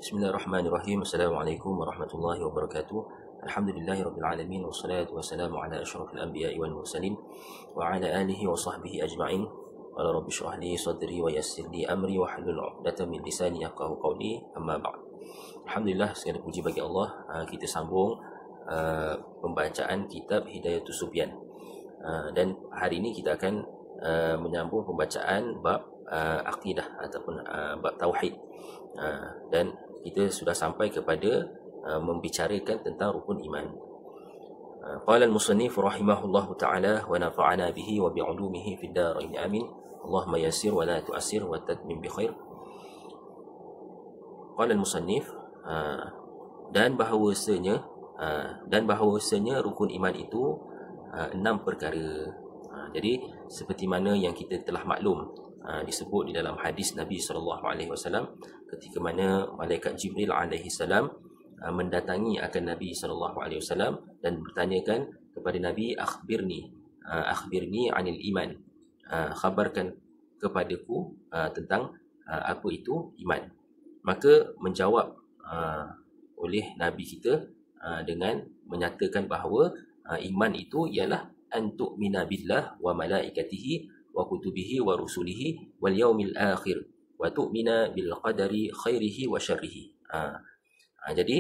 Bismillahirrahmanirrahim. Assalamualaikum warahmatullahi wabarakatuh. Alhamdulillahirabbil alamin wassalatu wassalamu ala asyrafil anbiya'i wal mursalin wa ala alihi wa sahbihi ajma'in. Qala rabbi shrah li sadri wa yassir li amri wa hlul 'uqdatam min lisani yafqahu qawli. Amma ba'd. Alhamdulillah, segala puji bagi Allah. Kita sambung pembacaan kitab Hidayatus Sufyan. Dan hari ini kita akan menyambung pembacaan bab akidah ataupun bab tauhid. Dan kita sudah sampai kepada membicarakan tentang rukun iman. Qala al-musannif rahimahullahu ta'ala wa nafa'ana bihi wa bi'ulumihi fid darain amin. Allahumma yassir wa la tu'assir wa tatmim bi khair. Qala al-musannif dan bahawasanya rukun iman itu 6 perkara. Jadi seperti mana yang kita telah maklum, disebut di dalam hadis Nabi SAW ketika mana malaikat Jibril alaihi salam mendatangi akan Nabi SAW dan bertanyakan kepada Nabi, akhbirni anil iman, khabarkan kepadaku tentang apa itu iman. Maka menjawab oleh Nabi kita dengan menyatakan bahawa iman itu ialah an tu'mina billah wa malaikatihi wa kutubihi wa rusulihi wal yaumil akhir wa tu'mina bil qadari khairihi wa syarrihi. Jadi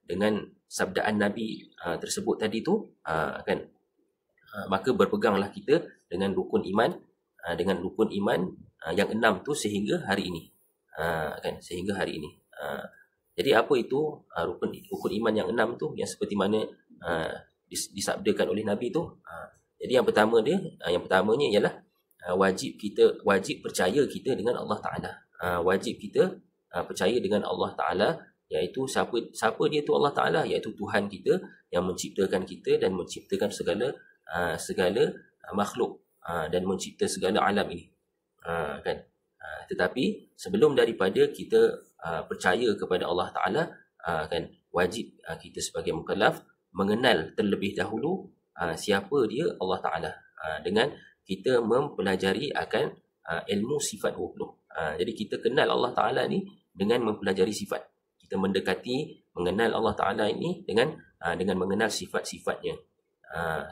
dengan sabdaan Nabi tersebut tadi tu kan, maka berpeganglah kita dengan rukun iman, yang 6 tu sehingga hari ini, kan, sehingga hari ini. Jadi apa itu rukun iman yang 6 tu, yang seperti mana disabdakan oleh Nabi tu? Jadi yang pertamanya ialah wajib percaya kita dengan Allah Taala. Wajib kita percaya dengan Allah Taala, iaitu siapa dia tu Allah Taala, iaitu Tuhan kita yang menciptakan kita dan menciptakan segala makhluk dan mencipta segala alam ini, kan. Tetapi sebelum daripada kita percaya kepada Allah Taala, kan, wajib kita sebagai mukallaf mengenal terlebih dahulu siapa dia Allah Ta'ala, dengan kita mempelajari akan ilmu sifat 20. Jadi kita kenal Allah Ta'ala ni dengan mempelajari sifat. Kita mendekati mengenal Allah Ta'ala ini dengan mengenal sifat-sifatnya,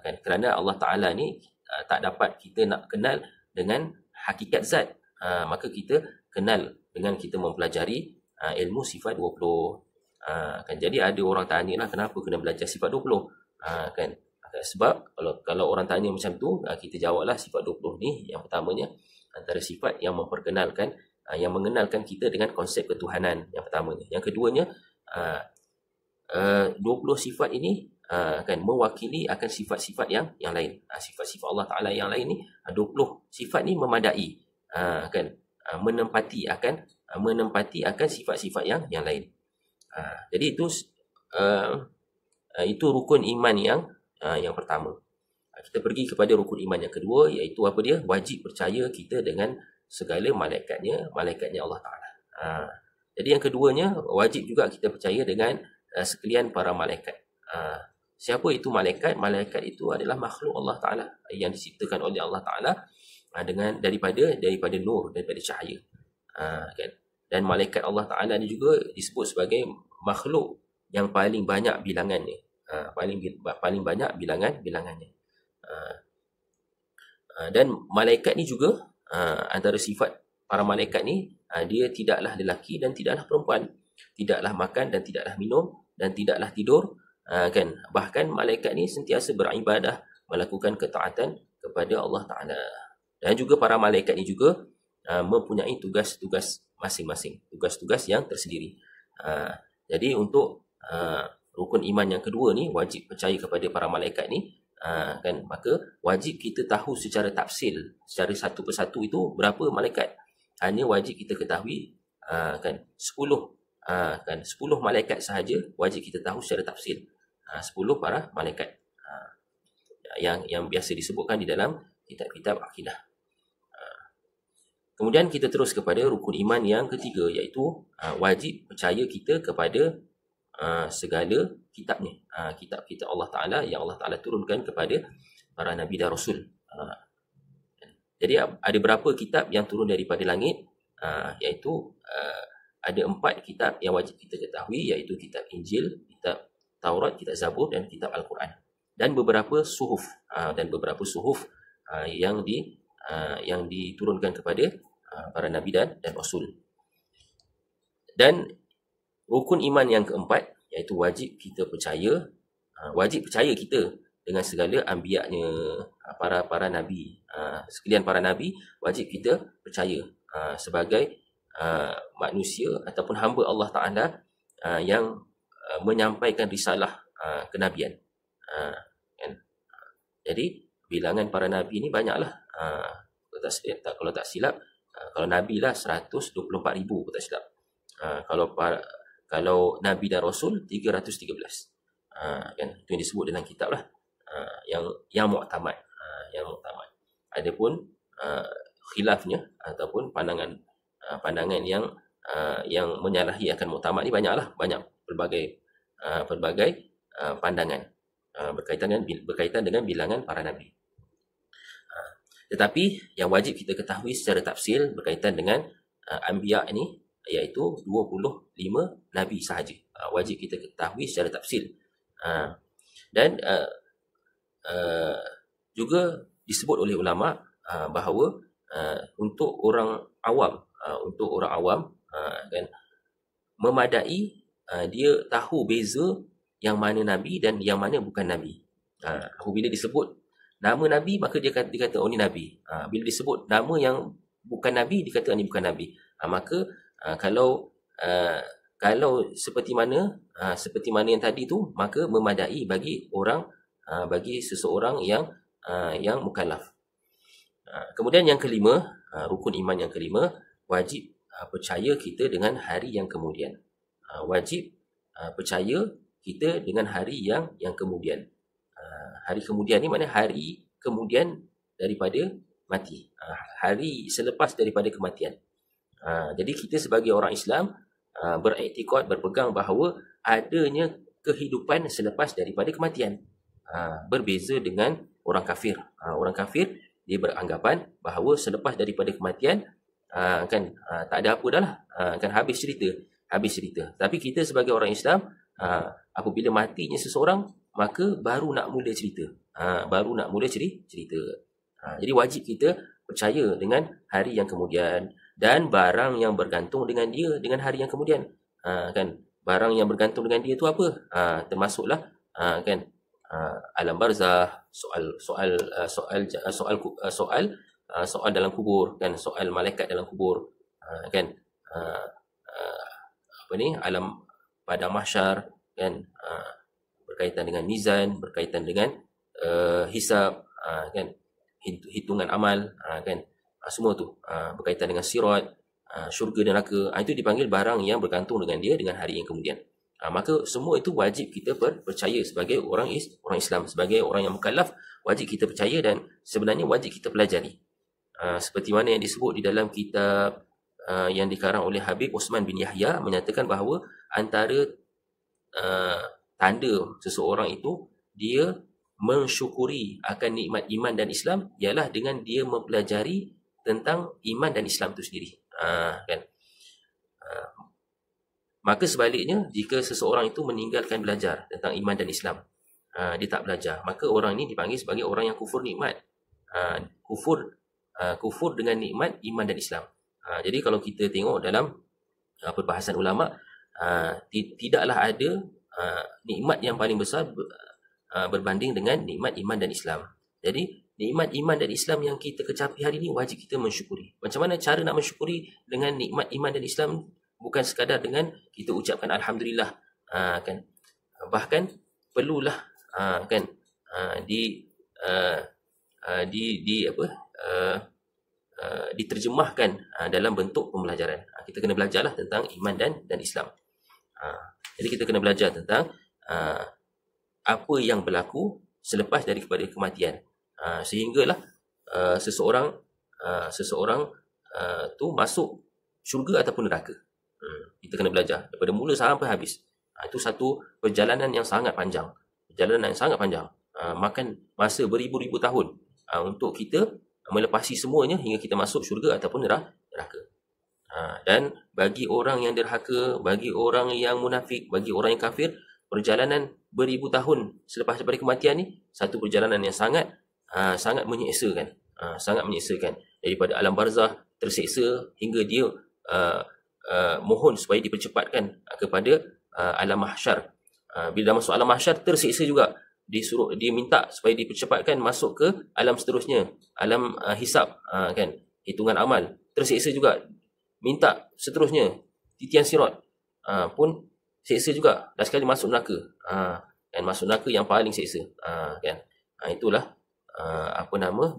kan? Kerana Allah Ta'ala ni tak dapat kita nak kenal dengan hakikat zat, maka kita kenal dengan kita mempelajari ilmu sifat 20. Kan, jadi ada orang tanyalah, kenapa kena belajar sifat 20? Kan, sebab kalau orang tanya macam tu, kita jawablah sifat 20 ni yang pertamanya antara sifat yang memperkenalkan, yang mengenalkan kita dengan konsep ketuhanan, yang pertamanya. Yang keduanya, 20 sifat ini kan mewakili akan sifat-sifat yang lain. Sifat-sifat Allah Taala yang lain ni, 20 sifat ni memadai, kan, menempati akan sifat-sifat yang lain. Jadi itu rukun iman yang pertama. Kita pergi kepada rukun iman yang kedua, iaitu apa dia? Wajib percaya kita dengan segala malaikatnya Allah Ta'ala. Jadi yang keduanya, wajib juga kita percaya dengan sekalian para malaikat. Siapa itu malaikat? Malaikat itu adalah makhluk Allah Ta'ala yang diciptakan oleh Allah Ta'ala daripada nur, daripada cahaya, kan? Dan malaikat Allah Ta'ala ni juga disebut sebagai makhluk yang paling banyak bilangannya, paling banyak bilangannya. Dan malaikat ni juga, antara sifat para malaikat ni, dia tidaklah lelaki dan tidaklah perempuan, tidaklah makan dan tidaklah minum dan tidaklah tidur, kan. Bahkan malaikat ni sentiasa beribadah, melakukan ketaatan kepada Allah Ta'ala. Dan juga para malaikat ni juga mempunyai tugas-tugas masing-masing, tugas-tugas yang tersendiri. Jadi untuk rukun iman yang kedua ni, wajib percaya kepada para malaikat ni, kan, maka wajib kita tahu secara tafsil, secara satu persatu itu berapa malaikat. Hanya wajib kita ketahui, kan, 10 malaikat sahaja wajib kita tahu secara tafsil. 10 para malaikat yang biasa disebutkan di dalam kitab-kitab akidah. Kemudian kita terus kepada rukun iman yang ketiga, iaitu wajib percaya kita kepada segala kitabnya, kitab-kitab Allah Ta'ala yang Allah Ta'ala turunkan kepada para Nabi dan Rasul. Jadi ada berapa kitab yang turun daripada langit, iaitu ada 4 kitab yang wajib kita ketahui, iaitu kitab Injil, kitab Taurat, kitab Zabur dan kitab Al-Quran. Dan beberapa suhuf yang diturunkan kepada para nabi dan rasul. Dan rukun iman yang keempat, iaitu wajib kita percaya kita dengan segala anbiya-nya, para nabi, sekalian para nabi wajib kita percaya sebagai manusia ataupun hamba Allah Ta'ala yang menyampaikan risalah kenabian. Kan? Jadi bilangan para nabi ni banyaklah. Kalau tak silap, kalau nabi lah 124,000 kalau tak silap. Kalau nabi dan rasul 313. Kan, itu yang disebut dalam kitab lah, yang muktamad. Adapun khilafnya ataupun pandangan yang menyalahi akan muktamad ni banyak pelbagai pandangan berkaitan dengan bilangan para nabi. Tetapi yang wajib kita ketahui secara tafsil berkaitan dengan anbiya ini, iaitu 25 nabi sahaja. Wajib kita ketahui secara tafsil. Dan juga disebut oleh ulama bahawa untuk orang awam kan, memadai dia tahu beza yang mana nabi dan yang mana bukan nabi. Apabila disebut nama nabi, maka dia kata oh ni nabi. Bila disebut nama yang bukan nabi, dia kata ni bukan nabi. Maka kalau seperti mana yang tadi tu, maka memadai bagi seseorang yang mukallaf. Kemudian yang kelima, rukun iman yang kelima, wajib percaya kita dengan hari yang kemudian. Wajib percaya kita dengan hari yang kemudian. Hari kemudian ni maknanya hari kemudian daripada mati, hari selepas daripada kematian. Jadi kita sebagai orang Islam beriktikad, berpegang bahawa adanya kehidupan selepas daripada kematian. Berbeza dengan orang kafir. Orang kafir dia beranggapan bahawa selepas daripada kematian tak ada apa dah lah, kan habis cerita. Tapi kita sebagai orang Islam, apabila matinya seseorang, maka baru nak mula cerita. Jadi wajib kita percaya dengan hari yang kemudian dan barang yang bergantung dengan dia dengan hari yang kemudian. Kan, barang yang bergantung dengan dia tu apa? Termasuklah kan, alam barzah, soal dalam kubur, kan, soal malaikat dalam kubur, kan, alam padang mahsyar, kan, berkaitan dengan mizan, berkaitan dengan hisab, kan, hitungan amal, kan, semua tu berkaitan dengan sirat, syurga dan neraka. Itu dipanggil barang yang bergantung dengan dia dengan hari yang kemudian. Maka semua itu wajib kita percaya sebagai orang Islam, sebagai orang yang mukallaf, wajib kita percaya dan sebenarnya wajib kita pelajari. Seperti mana yang disebut di dalam kitab yang dikarang oleh Habib Osman bin Yahya, menyatakan bahawa antara tanda seseorang itu dia mensyukuri akan nikmat iman dan Islam ialah dengan dia mempelajari tentang iman dan Islam itu sendiri. Kan? Maka sebaliknya, jika seseorang itu meninggalkan belajar tentang iman dan Islam, dia tak belajar, maka orang ini dipanggil sebagai orang yang kufur nikmat. Kufur dengan nikmat iman dan Islam. Jadi kalau kita tengok dalam perbahasan ulama, tidaklah ada nikmat yang paling besar berbanding dengan nikmat iman dan Islam. Jadi nikmat iman dan Islam yang kita kecapi hari ini wajib kita mensyukuri. Macam mana cara nak mensyukuri dengan nikmat iman dan Islam? Bukan sekadar dengan kita ucapkan alhamdulillah, kan, bahkan perlulah kan diterjemahkan dalam bentuk pembelajaran. Kita kena belajarlah tentang iman dan Islam. Jadi kita kena belajar tentang apa yang berlaku selepas daripada kematian, sehinggalah seseorang tu masuk syurga ataupun neraka. Kita kena belajar daripada mula sampai habis. Itu satu perjalanan yang sangat panjang. Makan masa beribu-ribu tahun untuk kita melepasi semuanya hingga kita masuk syurga ataupun neraka. Dan bagi orang yang derhaka, bagi orang yang munafik, bagi orang yang kafir, perjalanan beribu tahun selepas daripada kematian ni satu perjalanan yang sangat menyeksakan, sangat menyeksakan. Daripada alam barzah terseksa hingga dia mohon supaya dipercepatkan kepada alam mahsyar. Bila dah masuk alam mahsyar terseksa juga, dia minta supaya dipercepatkan masuk ke alam seterusnya, alam hisab, kan, hitungan amal, terseksa juga, minta seterusnya titian sirat, pun seksa juga, dah sekali masuk neraka, dan masuk neraka yang paling seksa, kan. Itulah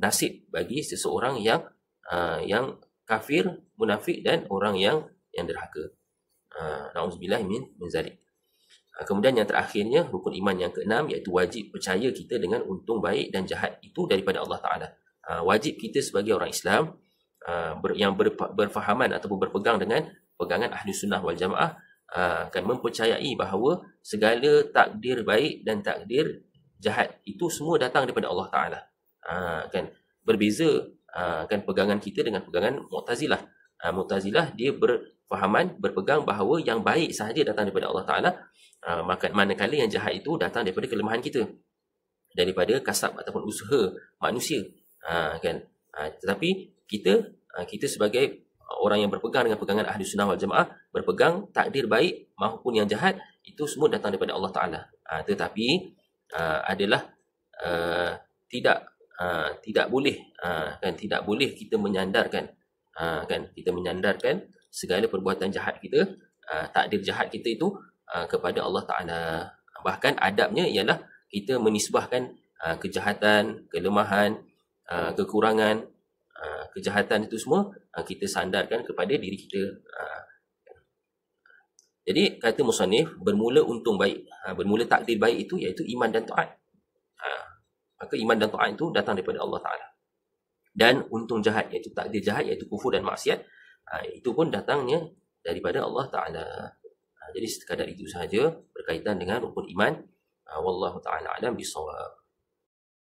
nasib bagi seseorang yang kafir, munafik dan orang yang derhaka. Na'udzubillah min zalik. Kemudian yang terakhirnya, rukun iman yang keenam, iaitu wajib percaya kita dengan untung baik dan jahat itu daripada Allah Ta'ala. Wajib kita sebagai orang Islam yang berfahaman ataupun berpegang dengan pegangan Ahli Sunnah wal Jamaah, akan mempercayai bahawa segala takdir baik dan takdir jahat itu semua datang daripada Allah Ta'ala. Kan berbeza kan pegangan kita dengan pegangan Mu'tazilah. Mu'tazilah dia berpegang bahawa yang baik sahaja datang daripada Allah Ta'ala, manakala yang jahat itu datang daripada kelemahan kita, daripada kasab ataupun usaha manusia, kan. Tetapi kita sebagai orang yang berpegang dengan pegangan Ahli Sunnah wal Jamaah, berpegang takdir baik maupun yang jahat itu semua datang daripada Allah Ta'ala. Tetapi adalah tidak boleh, kan, tidak boleh kita menyandarkan, kan, kita menyandarkan segala perbuatan jahat kita, takdir jahat kita itu kepada Allah Ta'ala. Bahkan adabnya ialah kita menisbahkan kejahatan, kelemahan, kekurangan, kejahatan itu semua kita sandarkan kepada diri kita. Jadi kata musannif, bermula untung baik, bermula takdir baik itu iaitu iman dan taat. Maka iman dan taat itu datang daripada Allah Ta'ala. Dan untung jahat iaitu takdir jahat, iaitu kufur dan maksiat, itu pun datangnya daripada Allah Ta'ala. Jadi sekadar itu sahaja berkaitan dengan rukun iman. Wallahu ta'ala alam bisawab.